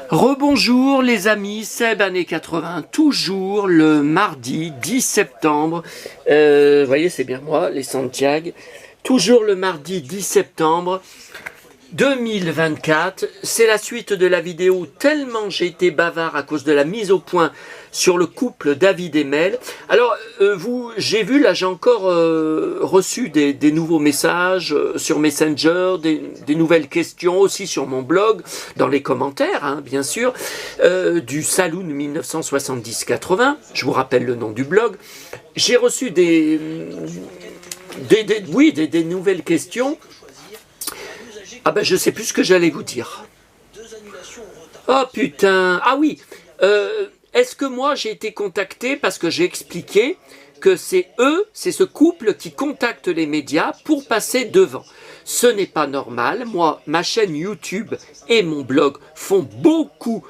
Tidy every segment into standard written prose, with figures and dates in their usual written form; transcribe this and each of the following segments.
Rebonjour les amis, Seb années 80, toujours le mardi 10 septembre, vous voyez c'est bien moi, les Santiago, toujours le mardi 10 septembre 2024, c'est la suite de la vidéo tellement j'ai été bavard à cause de la mise au point sur le couple David et Mel. Alors j'ai vu là j'ai encore reçu des nouveaux messages sur Messenger, des nouvelles questions aussi sur mon blog, dans les commentaires hein, bien sûr, du Saloon 1970-80, je vous rappelle le nom du blog. J'ai reçu des nouvelles questions. Ah ben je sais plus ce que j'allais vous dire. Oh putain, ah oui, est-ce que moi j'ai été contacté parce que j'ai expliqué que c'est ce couple qui contacte les médias pour passer devant. Ce n'est pas normal, moi ma chaîne YouTube et mon blog font beaucoup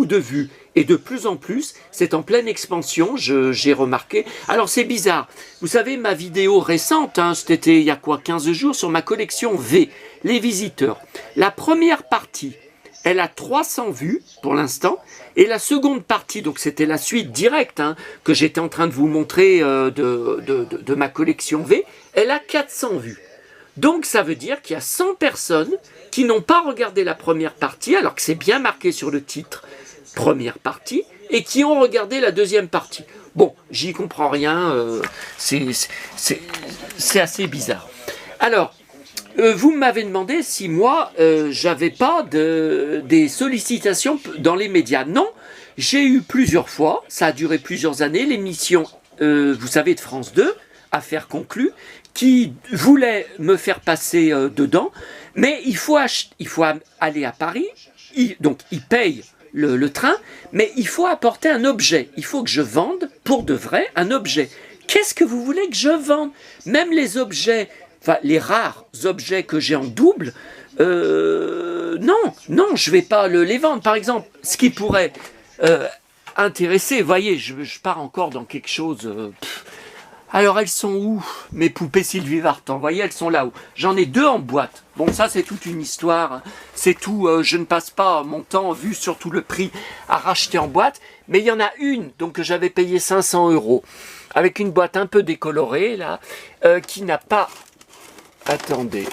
de vues et de plus en plus, c'est en pleine expansion, j'ai remarqué. Alors c'est bizarre, vous savez ma vidéo récente, hein, c'était il y a quoi 15 jours sur ma collection V, les visiteurs. La première partie, elle a 300 vues pour l'instant, et la seconde partie, donc c'était la suite directe hein, que j'étais en train de vous montrer de ma collection V, elle a 400 vues. Donc ça veut dire qu'il y a 100 personnes qui n'ont pas regardé la première partie, alors que c'est bien marqué sur le titre, première partie, et qui ont regardé la deuxième partie. Bon, j'y comprends rien, c'est assez bizarre. Alors, vous m'avez demandé si moi, j'avais pas des sollicitations dans les médias. Non, j'ai eu plusieurs fois, ça a duré plusieurs années, l'émission, vous savez, de France 2, Affaires conclues, qui voulait me faire passer dedans, mais il faut aller à Paris, donc il paye le train, mais il faut apporter un objet. Il faut que je vende pour de vrai un objet. Qu'est-ce que vous voulez que je vende? Même les objets, enfin les rares objets que j'ai en double, non, je vais pas les vendre. Par exemple, ce qui pourrait intéresser, voyez, je pars encore dans quelque chose... Alors elles sont où mes poupées Sylvie Vartan? Vous voyez, elles sont là-haut. J'en ai 2 en boîte. Bon, ça c'est toute une histoire. C'est tout, je ne passe pas mon temps, vu surtout le prix, à racheter en boîte. Mais il y en a une, donc que j'avais payé 500 €, avec une boîte un peu décolorée, là, qui n'a pas... Attendez.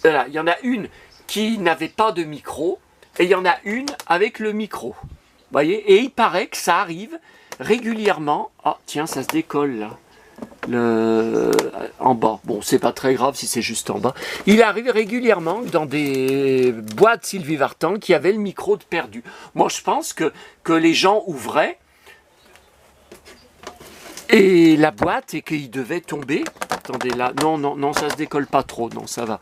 Voilà, il y en a une qui n'avait pas de micro, et il y en a une avec le micro. Vous voyez, et il paraît que ça arrive régulièrement. Ah, tiens, ça se décolle, là. En bas, bon c'est pas très grave si c'est juste en bas. Il arrive régulièrement dans des boîtes Sylvie Vartan qui avaient le micro de perdu. Moi je pense que les gens ouvraient et la boîte et qu'il devait tomber. Attendez là, non, ça se décolle pas trop, non ça va.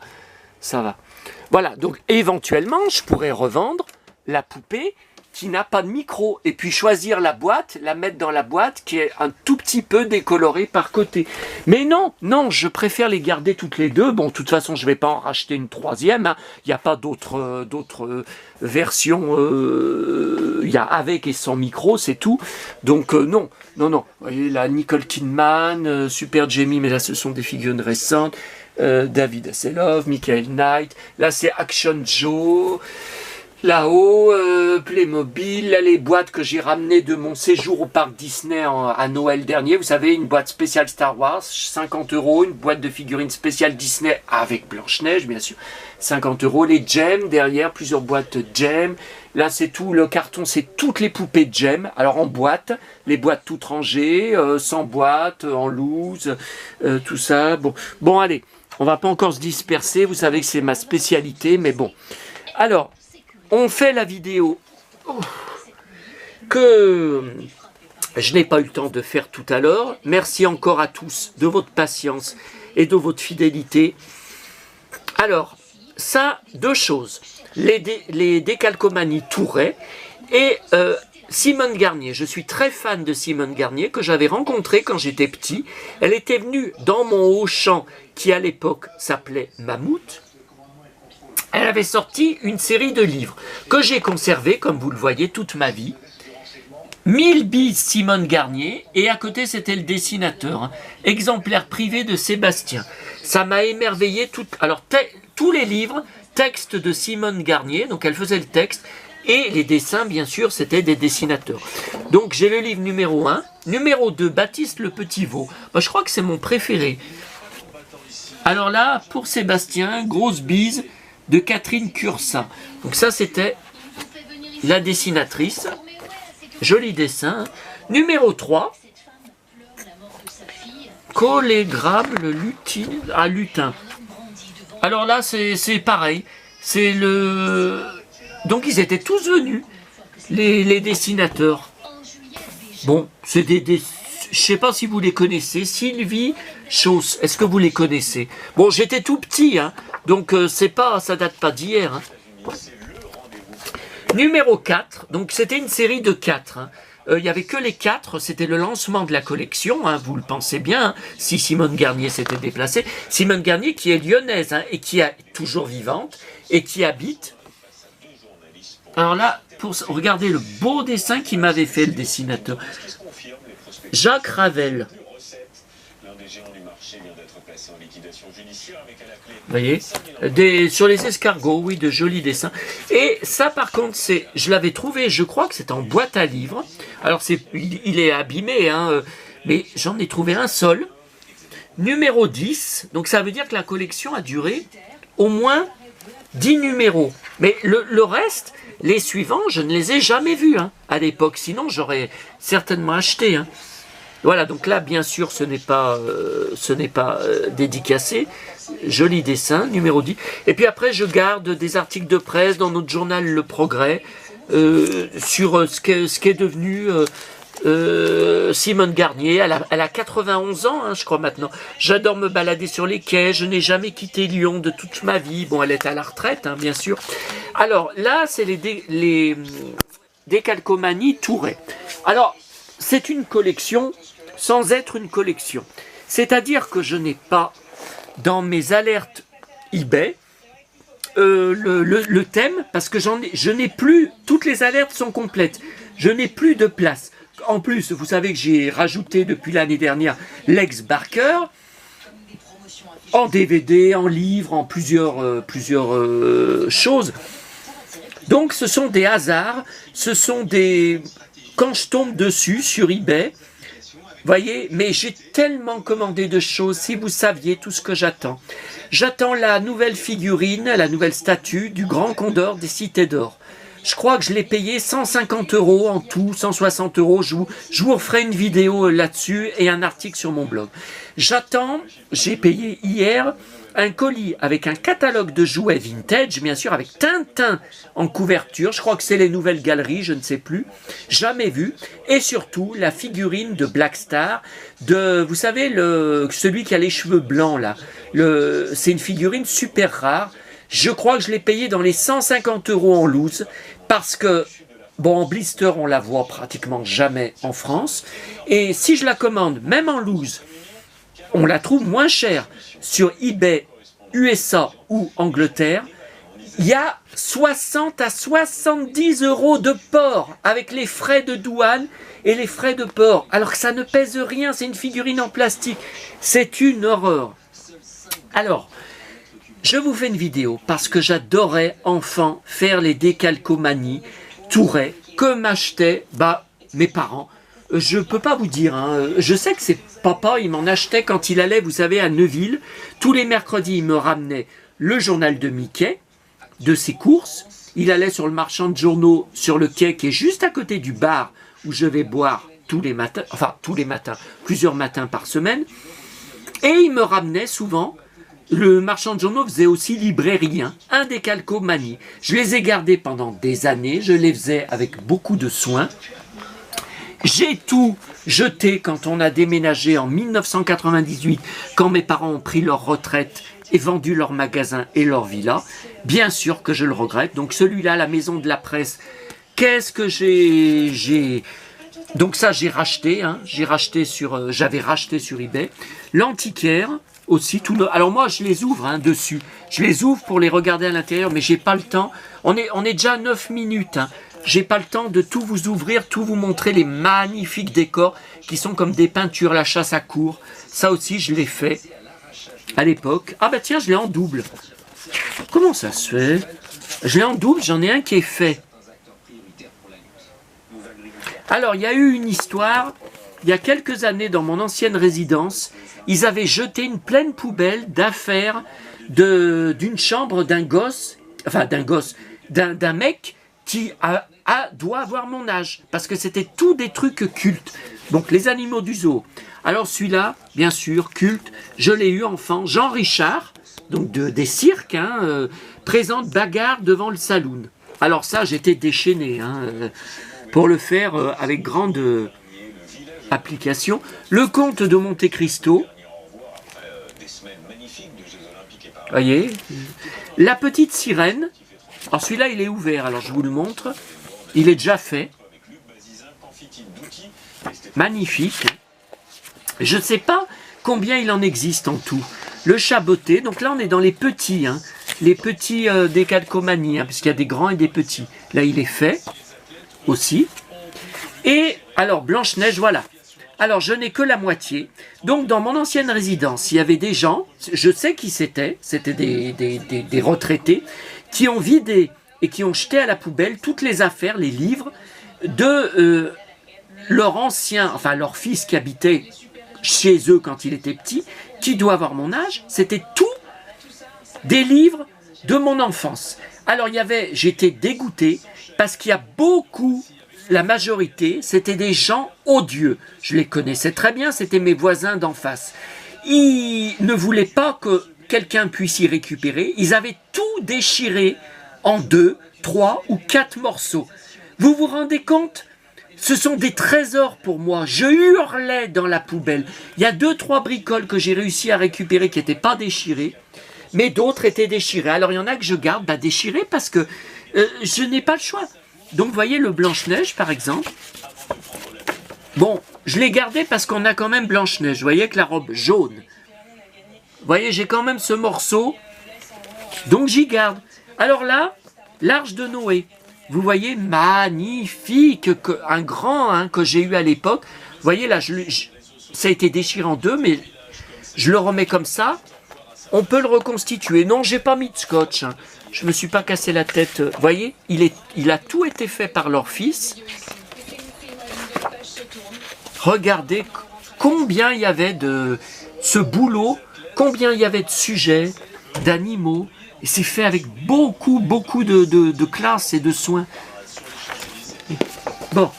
Voilà, donc éventuellement je pourrais revendre la poupée qui n'a pas de micro, et puis choisir la boîte, la mettre dans la boîte qui est un tout petit peu décolorée par côté. Mais non, je préfère les garder toutes les deux. Bon, de toute façon, je ne vais pas en racheter une troisième. Hein. Il n'y a pas d'autres versions. Il y a avec et sans micro, c'est tout. Donc non. Vous voyez, là, Nicole Kidman, Super Jamie, mais là, ce sont des figurines récentes. David Hasselhoff, Michael Knight. Là, c'est Action Joe. Là-haut, Playmobil, là les boîtes que j'ai ramenées de mon séjour au parc Disney à Noël dernier. Vous savez, une boîte spéciale Star Wars, 50 €, une boîte de figurines spéciale Disney avec Blanche-Neige, bien sûr, 50 €. Les Gems, derrière, plusieurs boîtes Gems. Là, c'est tout, le carton, c'est toutes les poupées Gems. Alors, en boîte, les boîtes toutes rangées, sans boîte, en loose, tout ça. Bon, allez, on va pas encore se disperser. Vous savez que c'est ma spécialité, mais bon. Alors... on fait la vidéo que je n'ai pas eu le temps de faire tout à l'heure. Merci encore à tous de votre patience et de votre fidélité. Alors, ça, 2 choses. Les décalcomanies Touret et Simone Garnier. Je suis très fan de Simone Garnier, que j'avais rencontrée quand j'étais petit. Elle était venue dans mon Auchan, qui à l'époque s'appelait Mammouth. Elle avait sorti une série de livres que j'ai conservés, comme vous le voyez, toute ma vie. 1000 bises Simone Garnier, et à côté c'était le dessinateur, hein, exemplaire privé de Sébastien. Ça m'a émerveillé. Alors tous les livres texte de Simone Garnier, donc elle faisait le texte, et les dessins, bien sûr, c'était des dessinateurs. Donc j'ai le livre numéro 1. Numéro 2, Baptiste le Petit Veau. Moi, je crois que c'est mon préféré. Alors là, pour Sébastien, grosse bise de Catherine Cursin. Donc ça, c'était la dessinatrice. Joli dessin. Numéro 3, Collégrable lutin. Alors là, c'est pareil. C'est le... Donc ils étaient tous venus, les dessinateurs. Bon, c'est des... Je sais pas si vous les connaissez. Sylvie Chauss, est-ce que vous les connaissez? Bon, j'étais tout petit, hein, donc ça date pas d'hier. Hein. Numéro 4, donc c'était une série de 4. Hein. Il n'y avait que les 4, c'était le lancement de la collection, hein, vous le pensez bien, hein, si Simone Garnier s'était déplacée. Simone Garnier qui est lyonnaise, hein, et qui est toujours vivante, et qui habite... Alors là, regardez le beau dessin qu'il m'avait fait le dessinateur. Jacques Ravel. Vous voyez, sur les escargots, oui, de jolis dessins. Et ça, par contre, je l'avais trouvé, je crois que c'est en boîte à livres. Alors, il est abîmé, hein, mais j'en ai trouvé un seul. Numéro 10, donc ça veut dire que la collection a duré au moins 10 numéros. Mais le reste, les suivants, je ne les ai jamais vus hein, à l'époque. Sinon, j'aurais certainement acheté. Hein. Voilà, donc là, bien sûr, ce n'est pas dédicacé. Joli dessin, numéro 10. Et puis après, je garde des articles de presse dans notre journal Le Progrès sur ce qu'est devenu Simone Garnier. Elle a 91 ans, hein, je crois maintenant. J'adore me balader sur les quais. Je n'ai jamais quitté Lyon de toute ma vie. Bon, elle est à la retraite, hein, bien sûr. Alors là, c'est les décalcomanies Touret. Alors, c'est une collection sans être une collection. C'est-à-dire que je n'ai pas dans mes alertes eBay le thème, parce que je n'ai plus, toutes les alertes sont complètes. Je n'ai plus de place. En plus, vous savez que j'ai rajouté depuis l'année dernière Lex Barker en DVD, en livre, en plusieurs choses. Donc ce sont des hasards, ce sont des... Quand je tombe dessus sur eBay, voyez, mais j'ai tellement commandé de choses, si vous saviez tout ce que j'attends. J'attends la nouvelle figurine, la nouvelle statue du Grand Condor des Cités d'Or. Je crois que je l'ai payé 150 € en tout, 160 €. Je vous referai une vidéo là-dessus et un article sur mon blog. J'attends, j'ai payé hier un colis avec un catalogue de jouets vintage, bien sûr, avec Tintin en couverture. Je crois que c'est les Nouvelles Galeries, je ne sais plus. Jamais vu. Et surtout, la figurine de Black Star, vous savez, celui qui a les cheveux blancs, là. C'est une figurine super rare. Je crois que je l'ai payé dans les 150 € en loose, parce que, bon, en blister, on la voit pratiquement jamais en France. Et si je la commande, même en loose, on la trouve moins chère sur eBay, USA ou Angleterre. Il y a 60 à 70 € de port avec les frais de douane et les frais de port. Alors que ça ne pèse rien, c'est une figurine en plastique. C'est une horreur. Alors, je vous fais une vidéo parce que j'adorais enfant faire les décalcomanies Touret que m'achetaient mes parents. Je peux pas vous dire, hein. Je sais que c'est papa, il m'en achetait quand il allait, vous savez, à Neuville. Tous les mercredis, il me ramenait le journal de Mickey, de ses courses. Il allait sur le marchand de journaux, sur le quai qui est juste à côté du bar où je vais boire tous les matins, plusieurs matins par semaine. Et il me ramenait souvent, le marchand de journaux faisait aussi librairie, hein, un décalcomanie. Je les ai gardés pendant des années, je les faisais avec beaucoup de soin. J'ai tout jeté quand on a déménagé en 1998, quand mes parents ont pris leur retraite et vendu leur magasin et leur villa. Bien sûr que je le regrette. Donc celui-là, la Maison de la Presse, qu'est-ce que j'ai... Donc ça, j'ai racheté, hein, j'avais racheté sur eBay. L'antiquaire aussi, alors moi, je les ouvre hein, dessus. Je les ouvre pour les regarder à l'intérieur, mais j'ai pas le temps. On est déjà à 9 minutes, hein. J'ai pas le temps de tout vous ouvrir, tout vous montrer les magnifiques décors qui sont comme des peintures, la chasse à courre. Ça aussi, je l'ai fait à l'époque. Ah bah tiens, je l'ai en double. Comment ça se fait? Je l'ai en double, j'en ai un qui est fait. Alors, il y a eu une histoire, il y a quelques années dans mon ancienne résidence, ils avaient jeté une pleine poubelle d'affaires d'une chambre d'un gosse, d'un mec qui doit avoir mon âge, parce que c'était tout des trucs cultes. Donc, les animaux du zoo. Alors, celui-là, bien sûr, culte, je l'ai eu enfant, Jean Richard, donc des cirques, présente bagarre devant le saloon. Alors ça, j'étais déchaîné, pour le faire avec grande application. Le comte de Monte Cristo, voyez, la petite sirène. Alors celui-là, il est ouvert, alors je vous le montre. Il est déjà fait. Magnifique. Je ne sais pas combien il en existe en tout. Le chat botté, donc là on est dans les petits, décalcomanies, puisqu'il y a des grands et des petits. Là il est fait aussi. Et alors Blanche-Neige, voilà. Alors je n'ai que la moitié. Donc dans mon ancienne résidence, il y avait des gens, je sais qui c'était des retraités, qui ont vidé et qui ont jeté à la poubelle toutes les affaires, les livres de leur fils qui habitait chez eux quand il était petit, qui doit avoir mon âge, c'était tout des livres de mon enfance. Alors j'étais dégoûté parce qu'il y a beaucoup, la majorité, c'était des gens odieux. Je les connaissais très bien, c'était mes voisins d'en face. Ils ne voulaient pas que quelqu'un puisse y récupérer. Ils avaient tout déchiré en 2, 3 ou 4 morceaux. Vous vous rendez compte ? Ce sont des trésors pour moi. Je hurlais dans la poubelle. Il y a 2-3 bricoles que j'ai réussi à récupérer qui n'étaient pas déchirées, mais d'autres étaient déchirées. Alors il y en a que je garde déchirées parce que je n'ai pas le choix. Donc vous voyez le Blanche-Neige par exemple. Bon, je l'ai gardé parce qu'on a quand même Blanche-Neige. Vous voyez avec la robe jaune. Vous voyez, j'ai quand même ce morceau. Donc j'y garde. Alors là, l'Arche de Noé. Vous voyez, magnifique, un grand que j'ai eu à l'époque. Vous voyez là, ça a été déchiré en 2, mais je le remets comme ça. On peut le reconstituer. Non, j'ai pas mis de scotch. Je me suis pas cassé la tête. Vous voyez, il a tout été fait par leur fils. Regardez combien il y avait de ce boulot, combien il y avait de sujets, d'animaux. Et c'est fait avec beaucoup de classe et de soins. Bon.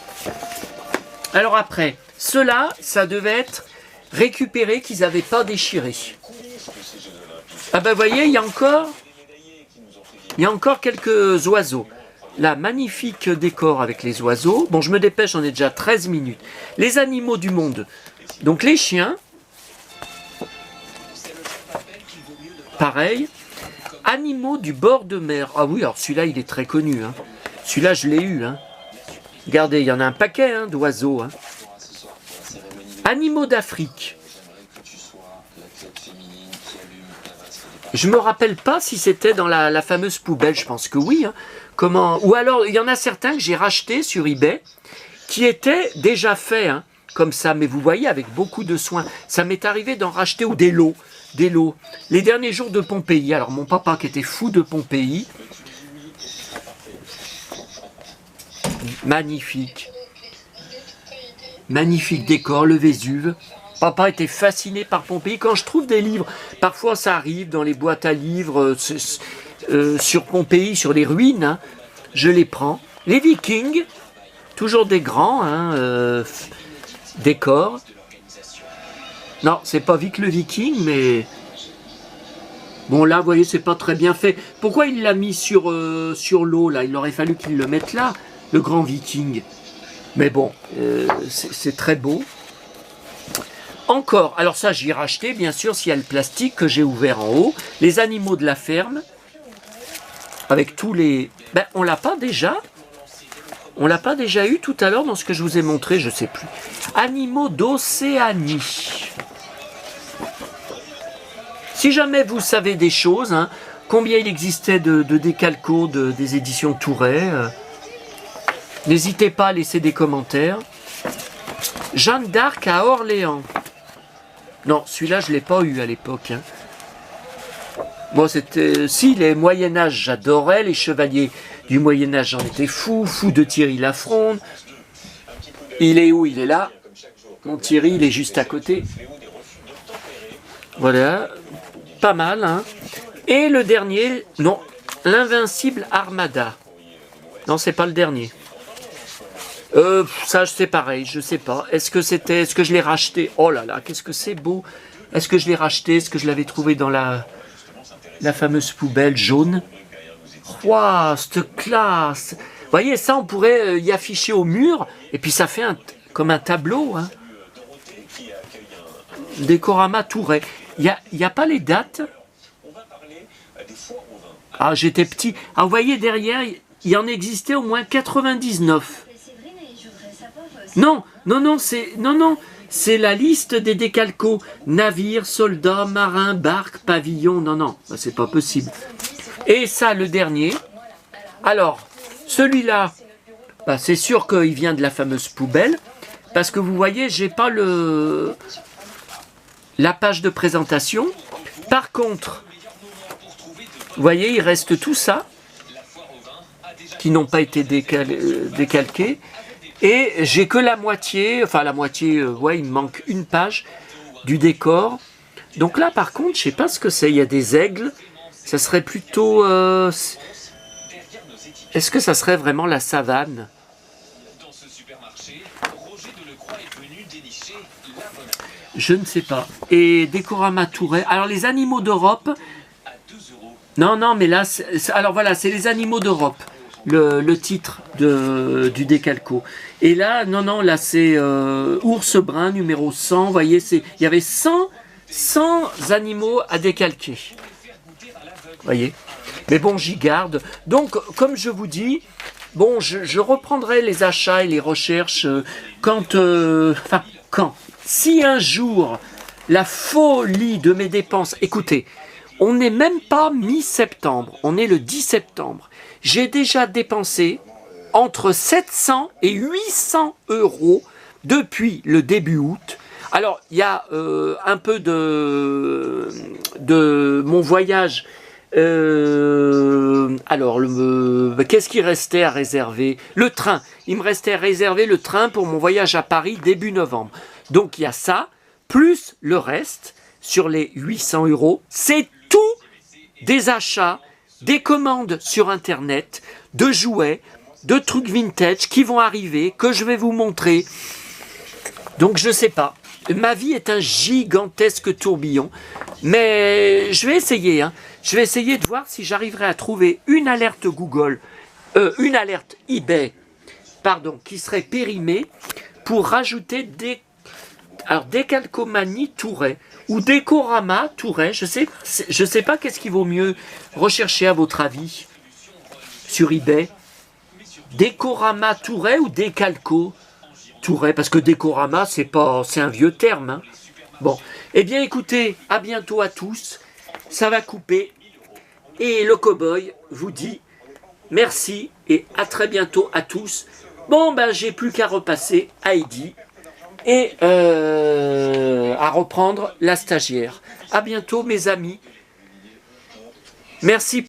Alors après, ceux-là, ça devait être récupéré qu'ils n'avaient pas déchiré. Ah ben vous voyez, il y a encore quelques oiseaux. Là, magnifique décor avec les oiseaux. Bon, je me dépêche, on est déjà 13 minutes. Les animaux du monde. Donc les chiens. Pareil. Animaux du bord de mer. Ah oui, alors celui-là, il est très connu. Celui-là, je l'ai eu. Regardez, il y en a un paquet d'oiseaux. Animaux d'Afrique. Je ne me rappelle pas si c'était dans la fameuse poubelle. Je pense que oui. Comment... Ou alors, il y en a certains que j'ai rachetés sur eBay qui étaient déjà faits comme ça. Mais vous voyez, avec beaucoup de soin. Ça m'est arrivé d'en racheter ou des lots. Les derniers jours de Pompéi. Alors mon papa qui était fou de Pompéi. Magnifique. Magnifique décor, le Vésuve. Papa était fasciné par Pompéi. Quand je trouve des livres, parfois ça arrive dans les boîtes à livres sur Pompéi, sur les ruines, je les prends. Les Vikings, toujours des grands décors. Non, c'est pas Vic le Viking, mais... Bon, là, vous voyez, c'est pas très bien fait. Pourquoi il l'a mis sur l'eau, là? Il aurait fallu qu'il le mette là, le grand Viking. Mais bon, c'est très beau. Encore, alors ça, j'y ai racheté, bien sûr, s'il y a le plastique que j'ai ouvert en haut. Les animaux de la ferme, avec tous les... Ben, on l'a pas déjà? On l'a pas déjà eu tout à l'heure dans ce que je vous ai montré, je sais plus. Animaux d'Océanie. Si jamais vous savez des choses, combien il existait de décalcos des éditions Touret, n'hésitez pas à laisser des commentaires. Jeanne d'Arc à Orléans. Non, celui-là, je ne l'ai pas eu à l'époque. Moi, c'était... Si, les Moyen-Âge, j'adorais. Les chevaliers du Moyen-Âge, j'en étais fou. Fou de Thierry Lafronde. Il est où? Il est là. Mon Thierry, il est juste à côté. Voilà. Pas mal, hein. Et le dernier, non. L'Invincible Armada. Non, c'est pas le dernier. Ça, c'est pareil, je sais pas. Est-ce que je l'ai racheté? Oh là là, qu'est-ce que c'est beau. Est-ce que je l'ai racheté? Est-ce que je l'avais trouvé dans la fameuse poubelle jaune? Waouh, cette classe! Vous voyez, ça, on pourrait y afficher au mur, et puis ça fait comme un tableau, hein. Décorama Touret. Il y a pas les dates? Ah, j'étais petit. Ah, vous voyez, derrière, il y en existait au moins 99. Non, c'est la liste des décalcos. Navires, soldats, marins, barques, pavillons. Non, c'est pas possible. Et ça, le dernier. Alors, celui-là, c'est sûr qu'il vient de la fameuse poubelle. Parce que vous voyez, j'ai pas la page de présentation. Par contre, vous voyez, il reste tout ça qui n'ont pas été décalqués. Et j'ai que la moitié, ouais, il me manque une page du décor. Donc là, par contre, je sais pas ce que c'est. Il y a des aigles. Ça serait plutôt... Est-ce que ça serait vraiment la savane? Je ne sais pas. Et Décorama Touret. Alors, les animaux d'Europe... Non, mais là... Alors voilà, c'est les animaux d'Europe. Le titre du décalco. Et là, non, là c'est Ours Brun numéro 100. Vous voyez, il y avait 100 animaux à décalquer. Vous voyez. Mais bon, j'y garde. Donc, comme je vous dis, bon, je reprendrai les achats et les recherches quand... Si un jour, la folie de mes dépenses... Écoutez, on n'est même pas mi-septembre, on est le 10 septembre. J'ai déjà dépensé entre 700 et 800 euros depuis le début août. Alors, il y a un peu de mon voyage. Qu'est-ce qui restait à réserver? Le train. Il me restait à réserver le train pour mon voyage à Paris début novembre. Donc, il y a ça, plus le reste sur les 800 euros. C'est tout des achats, des commandes sur Internet, de jouets, de trucs vintage qui vont arriver, que je vais vous montrer. Donc je sais pas. Ma vie est un gigantesque tourbillon. Mais je vais essayer. Je vais essayer de voir si j'arriverai à trouver une alerte Google, une alerte eBay, qui serait périmée pour rajouter Décalcomanie Touret ou Décorama Touret. Je sais pas qu'est-ce qui vaut mieux rechercher à votre avis sur eBay. Décorama Touret ou Décalco Touret, parce que Décorama c'est un vieux terme. Bon, eh bien écoutez, à bientôt à tous. Ça va couper et le cow-boy vous dit merci et à très bientôt à tous. Bon, j'ai plus qu'à repasser Heidi et à reprendre la stagiaire. À bientôt mes amis. Merci.